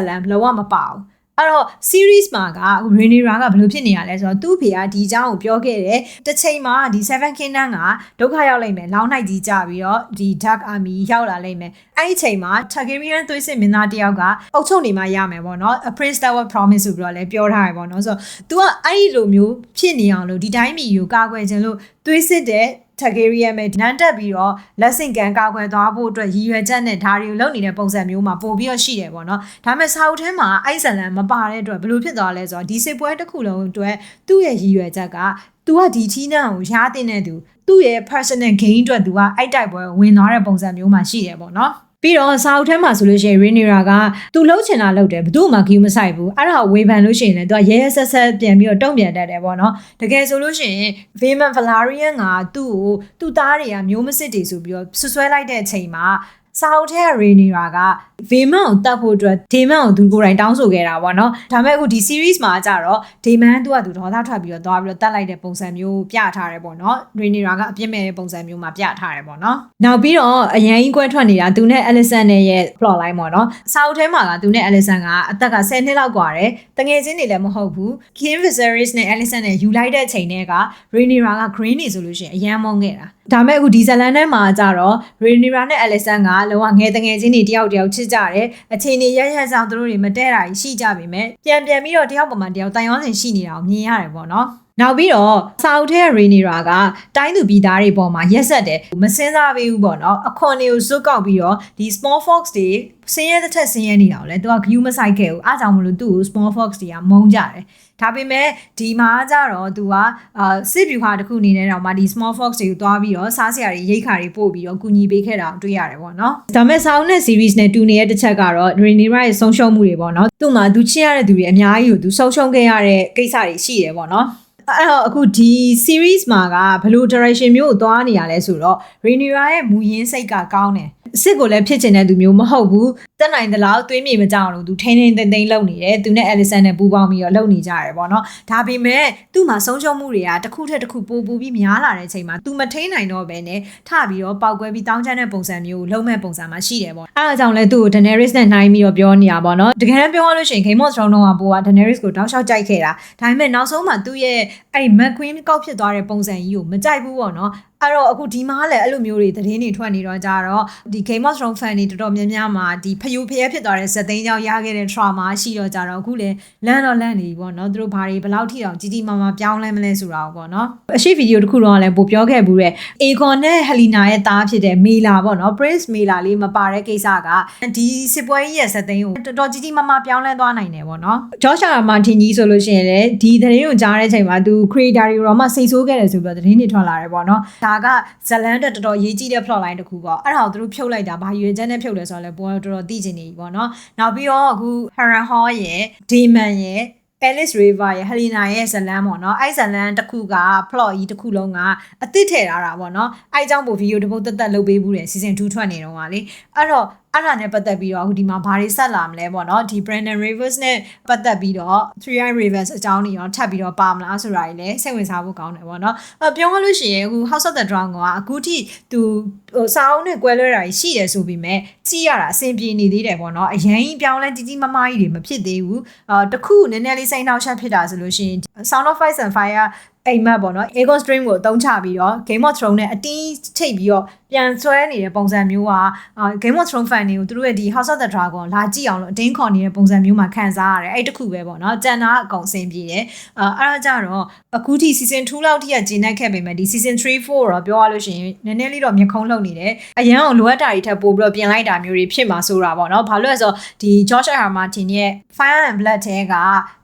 လန်လောကမပါဘူးအဲ့တော့ series မှာက Rhaenyra ကဘယ်လိုဖြစ်နေရလဲဆိုတော့သူ့ဖေကဒီအကြောင်းကိုပြောခဲ့တယ်တစ်ချိန်မှာဒီ Seven Kingdom ကဒုက္ခရောက်လိမ့်မယ်လောင်းနိုင်ကြီးကြပြီးတော့ဒီ Dark Army ရောက်လာလိမ့်မယ်အဲ့ဒီအချိန်မှာ Targaryen သွေးစစ်မင်းသားတယောက်ကအုပ်ချုပ်နေမှရမယ်ပေါ့နော် A Prince that was promised ဆိုပြီးတော့လည်းပြောထားရပေါ့နော်ဆိုတော့ तू ကအဲ့ဒီလိုမျိုးဖြစ်နေအောင်လို့ဒီတိုင်းမီကိုကာကွယ်ခြင်းလို့သွေးစစ်တဲ့Targaryen ပဲနန်းတက်ပြီးတော့လက်ဆင့်ကမ်းကာကွယ်သွားဖို့အတွက်ရည်ရွယ်ချက်နဲ့ဒါတွေကိုလုပ်နေတဲ့ပုံစံမျိုးမှာပို့ပြီးတော့ရှိတယ်ပေါ့နော်ဒါပေမဲ့စာအုပ်ထဲမှာအိုက်ဇလန်မပါတဲ့အတွက်ဘယ်လိုဖြစ်သွားလဲဆိုတော့ဒီစစ်ပွဲတစ်ခုလုံးအတွက်သူ့ရဲ့ရည်ရွယ်ချက်က तू ကဒီချီးနှံကိုရားတင်တဲ့သူ့ရဲ့ personal gain အတွက် तू ကအဲ့တိုက်ပွဲဝင်သွားတဲ့ပုံစံမျိုးမှာရှိတယ်ပေါ့နော်ပြီးတော့စာအုပ်ထဲမှာဆိုလို့ရှိရင် Rhaenyra ကသူလှုပ်ချင်တာလှုပ်တယ်ဘယ်သူမှဂီးမဆိုင်ဘူးအဲ့ဒါကိုဝေဖန်လို့ရှိရင်လည်းသူကရဲရဲဆက်ဆက်ပြန်ပြီးတော့တုံ့ပြန်တတ်တယ်ပေါ့နော်တကယ်ဆိုလို့ရှိရင် Vaemond Valerian ကသူ့သားတွေကမျိုးမစစ်တွေဆိုပြီးတော့ဆွဆွဲလိုက်တဲ့အချိန်မှာစာအုပ်ထဲ Rhaenyra က Vaemond ကိုတတ်ဖို့အတွက် Daemon ကိုသူကိုယ်တိုင်တောင်းဆိုခဲ့တာပေါ့နော်ဒါပေမဲ့အခုဒီ series မှာကြတော့ Daemon သူကသူဒေါသထွက်ပြီးတော့သွားပြီးတော့တတ်လိုက်တဲ့ပုံစံမျိုးပြထားတယ်ပေါ့နော် Rhaenyra ကအပြစ်မဲ့တဲ့ပုံစံမျိုးမှာပြထားတယ်ပေါ့နော်နောက်ပြီးတော့အရန်ကြီးကွဲထွက်နေတာသူနဲ့ Alicent နဲ့ရဲ့ plot line ပေါ့နော်စာအုပ်ထဲမှာကသူနဲ့ Alicent ကအသက်က10နှစ်လောက်กว่าတယ်တငယ်ချင်းတွေလည်းမဟုတ်ဘူး King Viserys နဲ့ Alicent နဲ့ယူလိုက်တဲ့အချိန်တည်းက Rhaenyra က Green နေဆိုလို့ရှိရင်အရန်မုန်းခဲ့တာဒါမဲ့အခုဒီဇလန်ထဲမှာကြတော့ Rhaenyra နဲ့ Alicent ကလောကငယ်တငယ်ချင်းတွေတယောက်ချစ်ကြတယ်အခြေအနေရရဆောင်သူတို့တွေမတည့်တာရှိကြပေမဲ့ပြန်ပြီးတော့တယောက်ပေါ်မှာတယောက်တိုင်ရောစင်ရှိနေတာကိုမြင်ရတယ်ပေါ့နော်နောက်ပြီးတော့စာအုပ်ထဲ Rhaenyra ကတိုင်းသူပြည်သားတွေပေါ်မှာရက်ဆက်တယ်မစင်စားပေးဘူးပေါ့နော်အခွန်တွေကိုစွတ်ကောက်ပြီးတော့ဒီ small fox တွေဆင်းရဲတဲ့ထက်ဆင်းရဲနေတာကိုလည်းသူက view မဆိုင်ခဲ့ဘူးအားကြောင့်မလို့သူ့ကို small fox တွေကမုန်းကြတယ်ဒါပေမဲ့ဒီမှာကြတော့သူကစစ်ဗျူဟာတစ်ခုအနေနဲ့တော့မှဒီ small fox တွေကိုတွားပြီးတော့စားစရာတွေရိတ်ခါတွေပို့ပြီးတော့ကူညီပေးခဲ့တာတွေ့ရတယ်ပေါ့နော်ဒါပေမဲ့စာအုပ်နဲ့ series နဲ့တူနေတဲ့တစ်ချက်ကတော့ Rhaenyra ရဲ့ဆုံးရှုံးမှုတွေပေါ့နော်သူ့မှာသူချစ်ရတဲ့သူတွေအများကြီးကိုသူဆုံးရှုံးခဲ့ရတဲ့ကိစ္စတွေရှိတယ်ပေါ့နော် အဲ့တော့အခုဒီ series မှာကဘယ်လို direction မျိုးကိုသွားနေရလဲဆိုတော့ Rhaenyra ရဲ့မူရင်းစိတ်ကကောင်းတယ်စစ်ကိုလည်းဖြစ်ချင်တဲ့သူမျိုးမဟုတ်ဘူးတက်နိုင်သလောက်သွေးမြေမကြောက်လို့သူထိန်းထိန်းသိမ်းသိမ်းလုပ်နေတယ်သူနဲ့ Alicent နဲ့ပူးပေါင်းပြီးတော့လုပ်နေကြတယ်ပေါ့နော်ဒါပေမဲ့သူ့မှာဆုံးရှုံးမှုတွေကတစ်ခုထက်တစ်ခုပိုပြီးများလာတဲ့အချိန်မှာသူမထိန်းနိုင်တော့ဘဲနဲ့ထပြီးတော့ပေါက်ကွဲပြီးတောင်းချမ်းတဲ့ပုံစံမျိုးကိုလုံးမဲ့ပုံစံမှာရှိတယ်ပေါ့အဲ့ဒါကြောင့်လဲသူ့ကို Daenerys နဲ့နှိုင်းပြီးတော့ပြောနေတာပေါ့နော်တကယ်တမ်းပြောရလို့ရှိရင် Game of Thrones ကပိုက Daenerys ကိုတောက်လျှောက်ကြိုက်ခဲ့တာဒါပေမဲ့နောက်ဆုံးမှာသူ့ရဲ့အဲ့ Mad Queen ကောက်ဖြစ်သွားတဲ့ပုံစံကြီးကိုမကြိုက်ဘူးပေါ့နော်အဲ့တော့အခုဒီမှာလည်းအဲ့လိုမျိုးတွေသတင်းတွေထွက်နေတော့ကြတော့ဒီ Game of Thrones fan တွေတော်တော်များများမှာဒီဖျို့ဖျဲဖြစ်သွားတဲ့ဇက်သိန်းကြောင့်ရခဲ့တဲ့ trauma ရှိတော့ကြတော့အခုလည်းလန့်တော့လန့်နေပြီပေါ့နော်သူတို့ဘာတွေဘယ်လောက်ထိအောင်ကြီးကြီးမားမားပြောင်းလဲမလဲဆိုတာပေါ့နော်အရှိဗီဒီယိုတစ်ခုတော့လည်းပို့ပြောခဲ့ဘူးတဲ့ Aegon နဲ့ Helena ရဲ့သားဖြစ်တဲ့ Mela ပေါ့နော် Prince Mela လေးမပါတဲ့ကိစ္စကဒီစစ်ပွဲကြီးရဲ့ဇက်သိန်းကိုတော်တော်ကြီးကြီးမားမားပြောင်းလဲသွားနိုင်တယ်ပေါ့နော် George R. Martin ကြီးဆိုလို့ရှိရင်လည်းဒီသတင်းကိုကြားတဲ့အချိန်မှာသူ creator တွေတော့မှစိတ်ဆိုးခဲ့တယ်ဆိုပြီးတော့သတင်းတွေထွက်လာတယ်ပေါ့နော်ဒါကဇလန်တက်တော်တော်ရေးကြီးတဲ့ plot line တစ်ခုပေါ့အဲ့ဒါကိုသူတို့ဖြုတ်လိုက်တာဘာရွေချက်နဲ့ဖြုတ်လဲဆိုတော့လည်းပေါ်တော်တော်သိချင်နေပြီပေါ့နော်နောက်ပြီးတော့အခု Harrenhal ရဲ့ Daemon ရဲ့ Alice River ရဲ့ Helena ရဲ့ဇလန်ပေါ့နော်အဲ့ဇလန်တစ်ခုက plot ကြီးတစ်ခုလုံးကအသစ်ထည့်ထားတာပေါ့နော်အဲ့အကြောင်းပို့ဗီဒီယိုတစ်ပုတ်တက်လုပ်ပေးဘူးတယ် season 2ထွက်နေတော့ကလေအဲ့တော့အဲ့ဒါနဲ့ပတ်သက်ပြီးတော့အခုဒီမှာဘာတွေဆက်လာမလဲပေါ့နော်ဒီ Brandon Rivers နဲ့ပတ်သက်ပြီးတော့ Three Eye Ravens အကြောင်းတွေရောထပ်ပြီးတော့ပါမလားဆိုတာကြီးလည်းစိတ်ဝင်စားဖို့ကောင်းတယ်ပေါ့နော်ပြောရလို့ရှိရင်အခု House of the Dragon ကအခုထိသူစာအုပ်နဲ့ကွဲလွဲတာရှိတယ်ဆိုပြီးမဲ့ကြည့်ရတာအဆင်ပြေနေသေးတယ်ပေါ့နော်အရင်ပြောင်းလဲကြီးကြီးမားမားကြီးတွေမဖြစ်သေးဘူးတခုနည်းနည်းလေးစိတ်နှောက်ယှက်ဖြစ်တာဆိုလို့ရှိရင် Sound of Ice and Fire အိမ်မက်ပေါ့နော် Aegon Stream ကိုအသုံးချပြီးတော့ Game of Thrones နဲ့အတီးထိပ်ပြီးတော့ပြန်ဆွဲနေတဲ့ပုံစံမျိုးကGame of Thrones fan တွေကိုသူတို့ရဲ့ဒီ House of the Dragon လာကြည့်အောင်လို့အတင်းခေါ်နေတဲ့ပုံစံမျိုးမှာခံစားရတယ်အဲ့တခုပဲပေါ့နော်ကြံတာအကုန်အဆင်ပြေတယ်အဲ့ဒါကြတော့အခုထိ season 2လောက်ထိကဂျင်းနှက်ခဲ့ပေမဲ့ဒီ season 3 4တော့ပြောရလို့ရှိရင်နည်းနည်းလေးတော့မျက်ခုံးလုံနေတယ်အရန်အောင်လိုအပ်တာတွေထပ်ပို့ပြီးတော့ပြင်လိုက်တာမျိုးတွေဖြစ်မှာဆိုတာပေါ့နော်ဘာလို့လဲဆိုတော့ဒီ George R. Martin ရဲ့ Fire and Blood ထဲက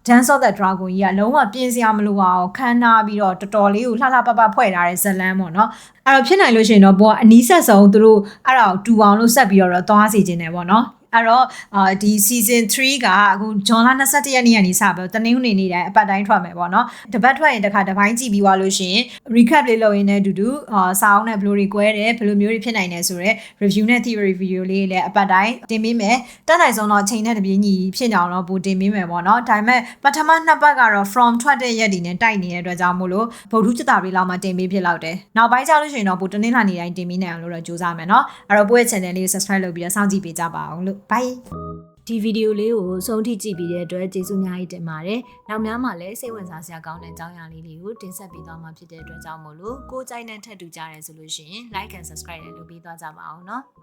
Dance of the Dragon ကြီးကလုံးဝပြင်စရာမလိုအောင်ခန်းနာပြီးတော့တော်တော်လေးကိုလှလှပပဖွဲ့ထားတဲ့ဇလန်းပေါ့နော်အဲ့တော့ဖြစ်နိုင်လို့ရှိရင်တော့ဘောကအနီးဆက်ဆုံးသူတို့အဲ့ဒါကိုတူအောင်လို့ဆက်ပြီးတော့သွားစီခြင်းတယ်ပေါ့နော်အဲ့တော့ဒီ season 3ကအခုဇွန်လ21ရက်နေ့ကနေစပြီးတနင်္ဂနွေနေ့တိုင်းအပတ်တိုင်းထွက်မယ်ပေါ့နော်တပတ်ထွက်ရင်တစ်ခါတစ်ပိုင်းကြည့်ပြီးသွားလို့ရှိရင် recap လေးလုပ်ရင်းနဲ့အတူတူစာအုပ်နဲ့ဘယ်လိုတွေ꿰တယ်ဘယ်လိုမျိုးတွေဖြစ်နိုင်တယ်ဆိုတော့ review နဲ့ theory video လေးလည်းအပတ်တိုင်းတင်ပေးမယ်တက်နိုင်ဆုံးတော့ချိန်နဲ့တပြေးညီဖြစ်အောင်တော့ပို့တင်ပေးမယ်ပေါ့နော်ဒါပေမဲ့ပထမ2ပတ်ကတော့ from ထွက်တဲ့ရက်တွေနဲ့တိုက်နေတဲ့အတွက်ကြောင့်မို့လို့ဗုဒ္ဓကျတာတွေလောက်မှတင်ပေးဖြစ်လောက်တယ်နောက်ပိုင်းကျလို့ရှိရင်တော့ပို့တနင်္လာနေ့တိုင်းတင်ပေးနိုင်အောင်လို့တော့ကြိုးစားမယ်နော်အဲ့တော့ပို့ရဲ့ channel လေးကို subscribe လုပ်ပြီးတော့စောင့်ကြည့်ပေးကြပါအောင်လို့ bye ဒီဗီဒီယိုလေးကိုအဆုံးထိကြည့်ပြီးတဲ့အတွက်ကျေးဇူးအများကြီးတင်ပါတယ်။နောက်များမှာလည်းစိတ်ဝင်စားစရာကောင်းတဲ့အကြောင်းအရာလေးတွေကိုတင်ဆက်ပေးသွားမှာဖြစ်တဲ့အတွက်ကြောင့်မို့လို့ကိုယ်ကြိုက်တဲ့ထပ်တူကြရဲဆိုလို့ရှိရင် like and subscribe လည်းလုပ်ပေးသွားကြပါအောင်နော်။